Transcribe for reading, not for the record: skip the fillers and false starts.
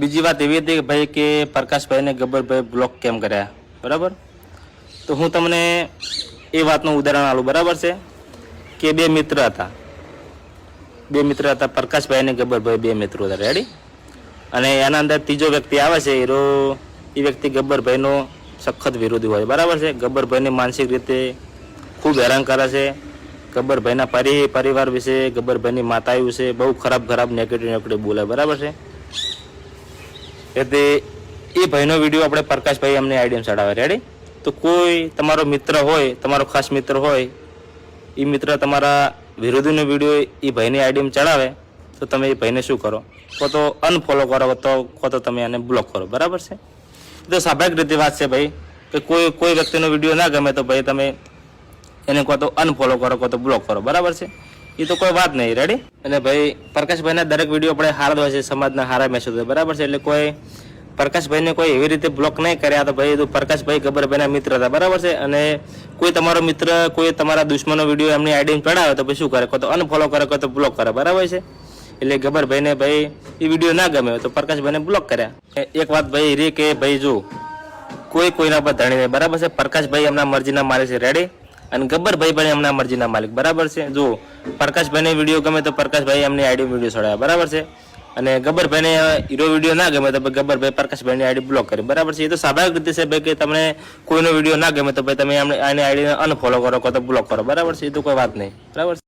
બીજી વાત એવી હતી કે ભાઈ કે પ્રકાશભાઈને ગબ્બરભાઈ બ્લોક કેમ કર્યા, બરાબર? તો હું તમને એ વાતનું ઉદાહરણ આલું, બરાબર છે? કે બે મિત્ર હતા, પ્રકાશભાઈ અને ગબ્બરભાઈ, બે મિત્રો હતા, રેડી? અને એના અંદર ત્રીજો વ્યક્તિ આવે છે, એ વ્યક્તિ ગબ્બરભાઈનો સખત વિરોધી હોય, બરાબર છે? ગબ્બરભાઈને માનસિક રીતે ખૂબ હેરાન કરે છે. ગબ્બરભાઈના પરિવાર વિશે, ગબ્બરભાઈની માતા વિશે બહુ ખરાબ નેગેટિવ બોલે, બરાબર છે? એટલે એ ભાઈનો વિડીયો આપણે પ્રકાશભાઈ અમને આઈડીએમ ચડાવે, રેડી? તો કોઈ તમારો મિત્ર હોય, તમારો ખાસ મિત્ર હોય, એ મિત્ર તમારા વિરોધીનો વિડીયો એ ભાઈની આઈડીએમ ચડાવે, તો તમે એ ભાઈને શું કરો? તો અનફોલો કરો, તો તમે એને બ્લોક કરો, બરાબર છે? તો સ્વાભાવિક રીતે વાત છે ભાઈ કે કોઈ વ્યક્તિનો વિડીયો ના ગમે તો ભાઈ તમે એને કહો તો અનફોલો કરો, કહો તો બ્લોક કરો, બરાબર છે? એ તો કોઈ વાત નહીં, રેડી? અને ભાઈ પ્રકાશભાઈના દરેક વિડીયો આપણે હારા હોય છે, સમાજના હારા મેસેજ હોય, બરાબર છે? એટલે કોઈ પ્રકાશભાઈને કોઈ એવી રીતે બ્લોક નહીં કર્યા તો ભાઈ તો પ્રકાશભાઈ ગબ્બરભાઈના મિત્ર હતા, બરાબર છે? અને કોઈ તમારો મિત્ર કોઈ તમારા દુશ્મનનો વિડીયો એમની આઈડી ચડાવે તો પછી શું કરે? કહો તો અનફોલો કરે, કહો તો બ્લોક કરે, બરાબર છે? એટલે ગબ્બરભાઈને ભાઈ એ વિડીયો ના ગમે તો પ્રકાશભાઈને બ્લોક કર્યા. એક વાત ભાઈ રે કે ભાઈ જો કોઈના પર ધણી નહીં, બરાબર છે? પ્રકાશભાઈ એમના મરજીના માલિક છે, રેડી? અને ગબ્બરભાઈ પણ એમના મરજીના માલિક, બરાબર છે? જો પ્રકાશભાઈને વિડીયો ગમે તો પ્રકાશભાઈ એમની આઈડી વિડીયો ચડાવે, બરાબર છે? અને ગબ્બરભાઈને હીરો વિડીયો ના ગમે તો ગબ્બરભાઈ પ્રકાશભાઈની આઈડી બ્લોક કરી, બરાબર છે? એ તો સ્વાભાવિક રીતે છે ભાઈ કે તમને કોઈનો વિડીયો ના ગમે તો ભાઈ તમે એની આઈડીને અનફોલો કરો, કહો તો બ્લોક કરો, બરાબર છે? એ તો કોઈ વાત નહીં, બરાબર છે?